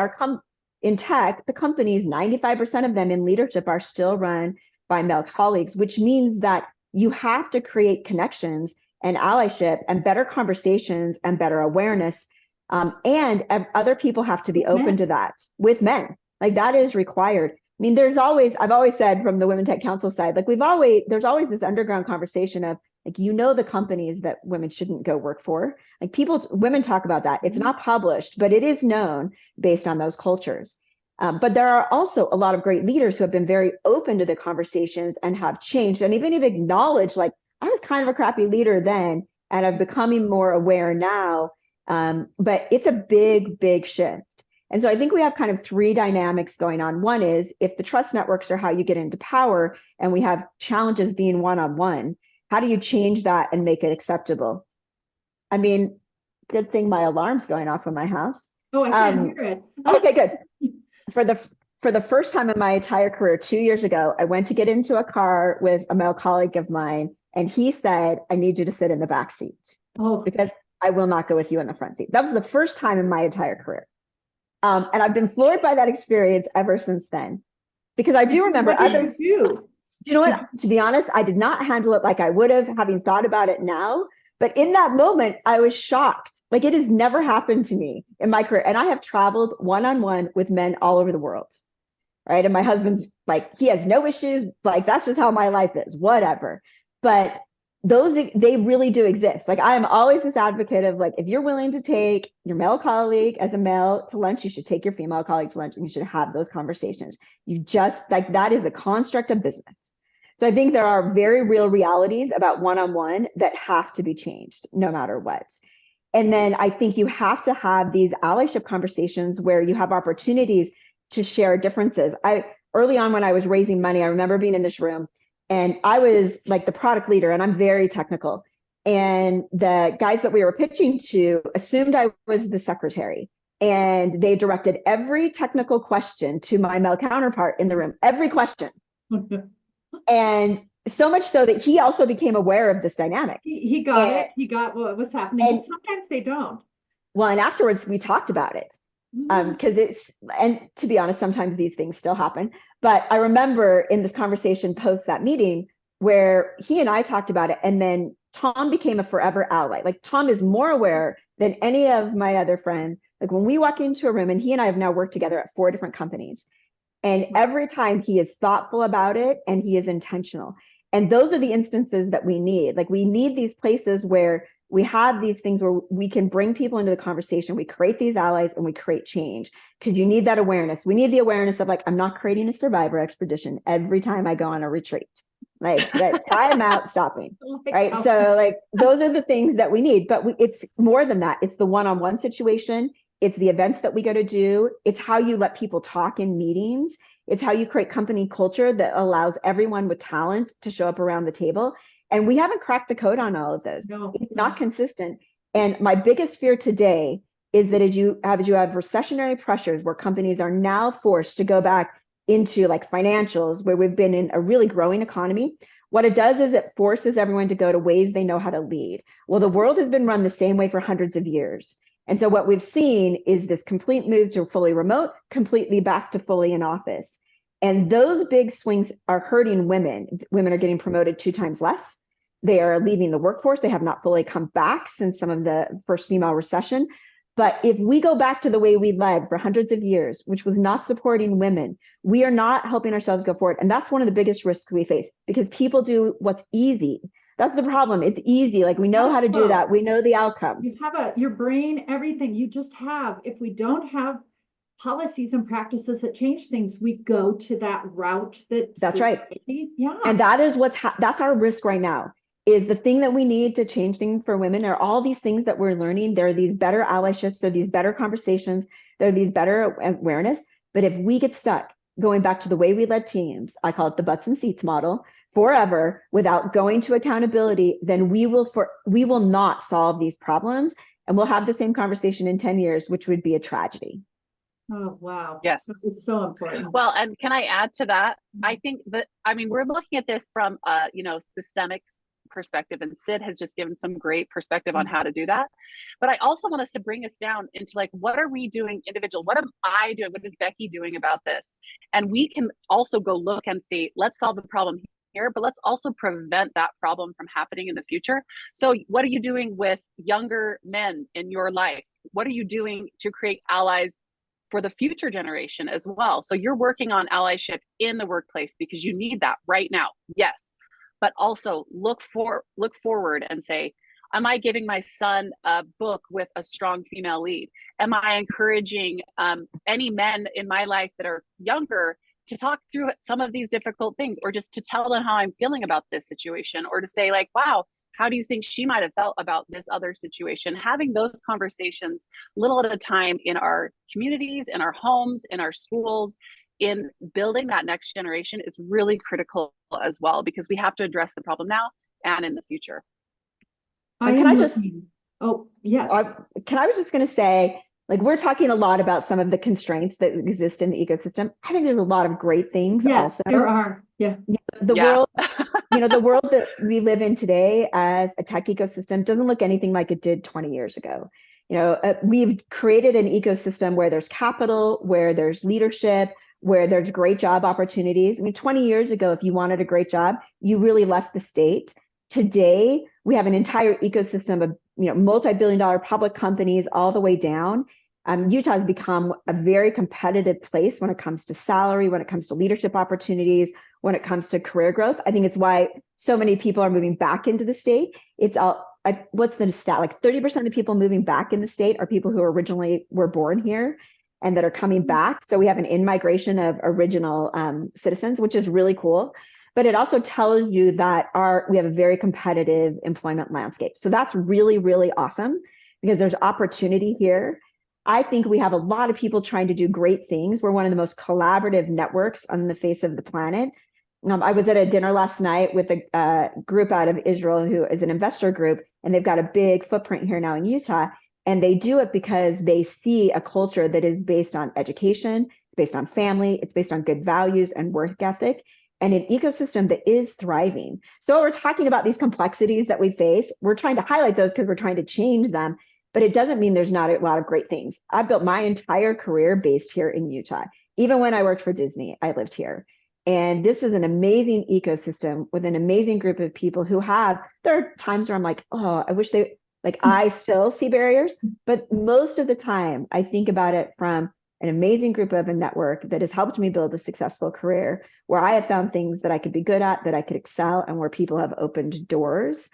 In tech, the companies, 95% of them in leadership are still run by male colleagues, which means that you have to create connections and allyship and better conversations and better awareness. And other people have to be open to that with men. Like that is required. I mean, I've always said from the Women Tech Council side, like there's always this underground conversation of like, the companies that women shouldn't go work for. Like women talk about that. It's not published, but it is known based on those cultures. But there are also a lot of great leaders who have been very open to the conversations and have changed and even acknowledged, like, I was kind of a crappy leader then, and I'm becoming more aware now. But it's a big, big shift. And so I think we have kind of three dynamics going on. One is if the trust networks are how you get into power and we have challenges being one-on-one, how do you change that and make it acceptable? I mean, good thing my alarm's going off in my house. Oh, I can't hear it. Okay, good. For the first time in my entire career, 2 years ago, I went to get into a car with a male colleague of mine, and he said, I need you to sit in the back seat because I will not go with you in the front seat. That was the first time in my entire career. And I've been floored by that experience ever since then, because I do remember you know what, to be honest, I did not handle it like I would have, having thought about it now. But in that moment, I was shocked. Like it has never happened to me in my career. And I have traveled one-on-one with men all over the world. Right. And my husband's like, he has no issues. Like, that's just how my life is, whatever. But they really do exist. Like, I am always this advocate of like, if you're willing to take your male colleague as a male to lunch, you should take your female colleague to lunch and you should have those conversations. You just like, that is a construct of business. So I think there are very real realities about one-on-one that have to be changed no matter what. And then I think you have to have these allyship conversations where you have opportunities to share differences. Early on when I was raising money, I remember being in this room and I was like the product leader and I'm very technical. And the guys that we were pitching to assumed I was the secretary. And they directed every technical question to my male counterpart in the room, every question. And so much so that he also became aware of this dynamic. He got it. He got what was happening. And sometimes they don't. Well, and afterwards we talked about it. Because and to be honest, sometimes these things still happen. But I remember in this conversation post that meeting where he and I talked about it, and then Tom became a forever ally. Like Tom is more aware than any of my other friends. Like when we walk into a room, and he and I have now worked together at 4 different companies. And every time he is thoughtful about it and he is intentional. And those are the instances that we need. Like we need these places where we have these things where we can bring people into the conversation. We create these allies and we create change, because you need that awareness. We need the awareness of like, I'm not creating a survivor expedition every time I go on a retreat. Like that time out stopping, right? So like those are the things that we need, but it's more than that. It's the one-on-one situation. It's the events that we go to do. It's how you let people talk in meetings. It's how you create company culture that allows everyone with talent to show up around the table. And we haven't cracked the code on all of those. No. It's not consistent. And my biggest fear today is that as you have recessionary pressures where companies are now forced to go back into like financials, where we've been in a really growing economy, what it does is it forces everyone to go to ways they know how to lead. Well, the world has been run the same way for hundreds of years. And so what we've seen is this complete move to fully remote, completely back to fully in office. And those big swings are hurting women. Women are getting promoted 2 times less. They are leaving the workforce. They have not fully come back since some of the first female recession. But if we go back to the way we led for hundreds of years, which was not supporting women, we are not helping ourselves go forward. And that's one of the biggest risks we face, because people do what's easy. That's the problem. It's easy. Like, we know how to do that. We know the outcome. You have your brain, everything you just have. If we don't have policies and practices that change things, we go to that route. That's right. Yeah. And that is that's our risk right now. Is the thing that we need to change things for women are all these things that we're learning. There are these better allyships, there are these better conversations, there are these better awareness. But if we get stuck going back to the way we led teams, I call it the butts and seats model, forever without going to accountability, then we will not solve these problems, and we'll have the same conversation in 10 years, which would be a tragedy. Oh, wow. Yes. It's so important. Well, and can I add to that? I think that, I mean, we're looking at this from systemic perspective, and Sid has just given some great perspective on how to do that. But I also want us to bring us down into, like, what are we doing individual? What am I doing? What is Becki doing about this? And we can also go look and see, let's solve the problem here, but let's also prevent that problem from happening in the future. So what are you doing with younger men in your life? What are you doing to create allies for the future generation as well? So you're working on allyship in the workplace because you need that right now. Yes. But also look forward and say, am I giving my son a book with a strong female lead? Am I encouraging any men in my life that are younger to talk through some of these difficult things, or just to tell them how I'm feeling about this situation, or to say, like, wow, how do you think she might have felt about this other situation? Having those conversations little at a time in our communities, in our homes, in our schools, in building that next generation is really critical as well, because we have to address the problem now and in the future. I was just going to say, like, we're talking a lot about some of the constraints that exist in the ecosystem. I think there's a lot of great things. Yes, also. there are. Yeah. World, the world that we live in today as a tech ecosystem doesn't look anything like it did 20 years ago. We've created an ecosystem where there's capital, where there's leadership, where there's great job opportunities. I mean, 20 years ago, if you wanted a great job, you really left the state. Today, we have an entire ecosystem of multi-billion-dollar public companies all the way down. Utah has become a very competitive place when it comes to salary, when it comes to leadership opportunities, when it comes to career growth. I think it's why so many people are moving back into the state. It's all, what's the stat? Like 30% of people moving back in the state are people who originally were born here and that are coming back. So we have an in-migration of original citizens, which is really cool. But it also tells you that we have a very competitive employment landscape. So that's really, really awesome, because there's opportunity here. I think we have a lot of people trying to do great things. We're one of the most collaborative networks on the face of the planet. I was at a dinner last night with a group out of Israel who is an investor group, and they've got a big footprint here now in Utah. And they do it because they see a culture that is based on education, it's based on family, it's based on good values and work ethic, and an ecosystem that is thriving. So we're talking about these complexities that we face. We're trying to highlight those because we're trying to change them, but it doesn't mean there's not a lot of great things. I built my entire career based here in Utah. Even when I worked for Disney, I lived here. And this is an amazing ecosystem with an amazing group of people there are times where I'm like, oh, I wish I still see barriers, but most of the time I think about it from an amazing group of a network that has helped me build a successful career, where I have found things that I could be good at, that I could excel, and where people have opened doors.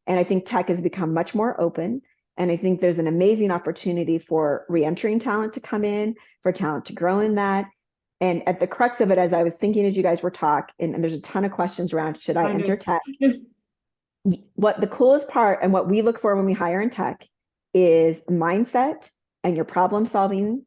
And I think tech has become much more open. And I think there's an amazing opportunity for re-entering talent to come in, for talent to grow in that. And at the crux of it, as I was thinking as you guys were talking, and there's a ton of questions around, should I enter tech? What the coolest part and what we look for when we hire in tech is mindset and your problem solving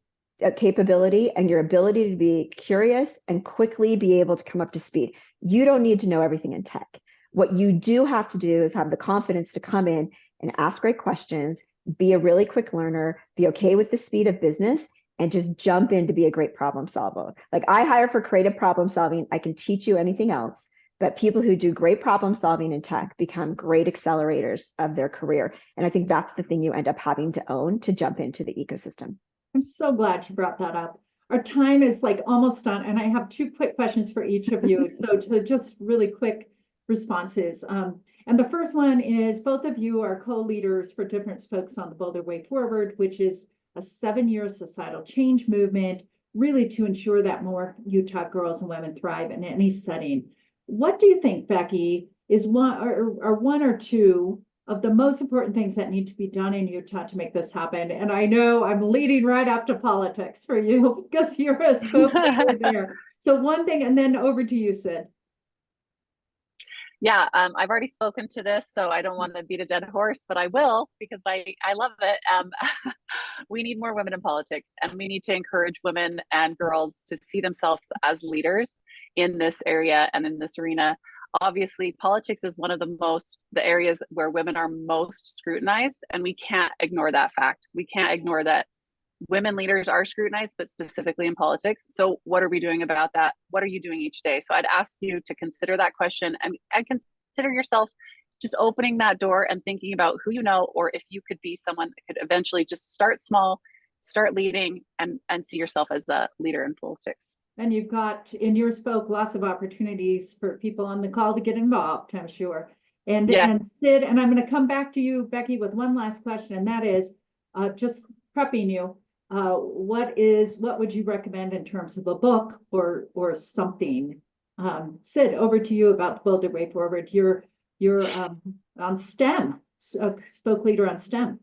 capability and your ability to be curious and quickly be able to come up to speed. You don't need to know everything in tech. What you do have to do is have the confidence to come in and ask great questions, be a really quick learner, be okay with the speed of business, and just jump in to be a great problem solver. Like, I hire for creative problem solving. I can teach you anything else. But people who do great problem solving in tech become great accelerators of their career. And I think that's the thing you end up having to own to jump into the ecosystem. I'm so glad you brought that up. Our time is like almost done, and I have two quick questions for each of you. So to just really quick responses. And the first one is, both of you are co-leaders for Different Spokes on the Boulder Way Forward, which is a 7-year societal change movement, really to ensure that more Utah girls and women thrive in any setting. What do you think, Becki, is one or two of the most important things that need to be done in Utah to make this happen? And I know I'm leading right up to politics for you because you're a spokesman there. So one thing, and then over to you, Sid. Yeah, I've already spoken to this, so I don't want to beat a dead horse, but I will because I love it. We need more women in politics, and we need to encourage women and girls to see themselves as leaders in this area and in this arena. Obviously, politics is one of the areas where women are most scrutinized, and we can't ignore that fact. We can't ignore that women leaders are scrutinized, but specifically in politics. So what are we doing about that? What are you doing each day? So I'd ask you to consider that question and consider yourself just opening that door and thinking about who you know, or if you could be someone that could eventually just start small, start leading, and see yourself as a leader in politics. And you've got in your spoke lots of opportunities for people on the call to get involved, I'm sure. And Sid, and I'm going to come back to you, Becki, with one last question, and that is just prepping you. What would you recommend in terms of a book or something? Sid, over to you about Build Your Way Forward. You're on STEM, spoke leader on STEM.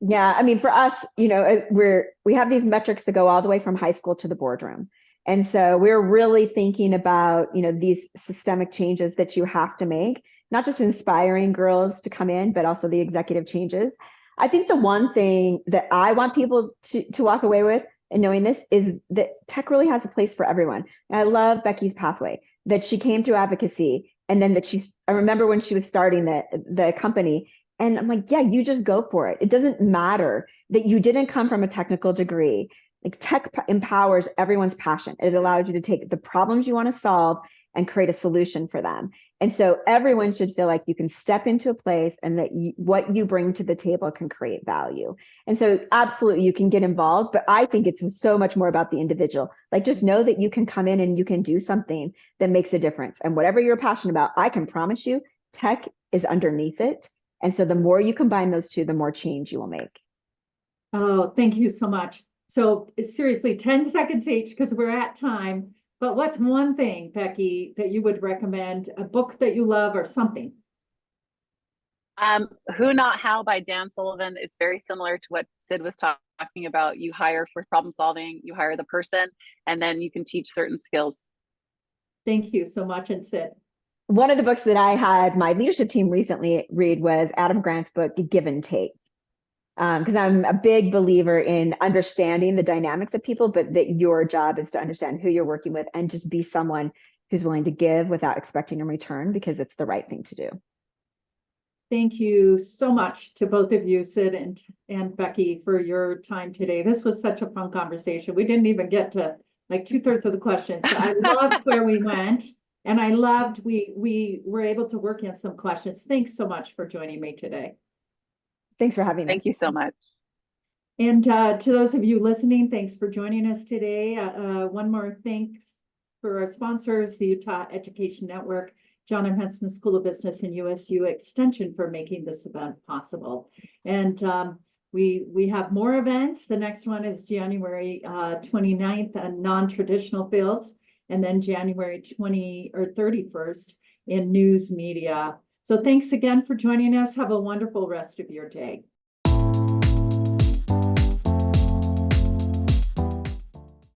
Yeah, I mean, for us, we have these metrics that go all the way from high school to the boardroom. And so we're really thinking about, these systemic changes that you have to make, not just inspiring girls to come in, but also the executive changes. I think the one thing that I want people to walk away with and knowing this is that tech really has a place for everyone. And I love Becki's pathway, that she came through advocacy, and then I remember when she was starting the company, and I'm like, yeah, you just go for it. It doesn't matter that you didn't come from a technical degree. Like, tech empowers everyone's passion. It allows you to take the problems you want to solve and create a solution for them. And so everyone should feel like you can step into a place and that what you bring to the table can create value. And so absolutely you can get involved, but I think it's so much more about the individual. Like, just know that you can come in and you can do something that makes a difference. And whatever you're passionate about, I can promise you tech is underneath it. And so the more you combine those two, the more change you will make. Oh, thank you so much. So seriously, 10 seconds each because we're at time. But what's one thing, Becki, that you would recommend, a book that you love or something? Who Not How by Dan Sullivan. It's very similar to what Sid was talking about. You hire for problem solving, you hire the person, and then you can teach certain skills. Thank you so much. And Sid. One of the books that I had my leadership team recently read was Adam Grant's book, Give and Take. Because I'm a big believer in understanding the dynamics of people, but that your job is to understand who you're working with and just be someone who's willing to give without expecting a return, because it's the right thing to do. Thank you so much to both of you, Sid and Becki, for your time today. This was such a fun conversation. We didn't even get to like 2/3 of the questions, but I loved where we went. And I loved we were able to work in some questions. Thanks so much for joining me today. Thanks for having us. Thank you so much. And to those of you listening, thanks for joining us today. One more thanks for our sponsors, the Utah Education Network, John M. Huntsman School of Business, and USU Extension for making this event possible. And we have more events. The next one is January 29th on non-traditional fields, and then January 31st in news media. So thanks again for joining us. Have a wonderful rest of your day.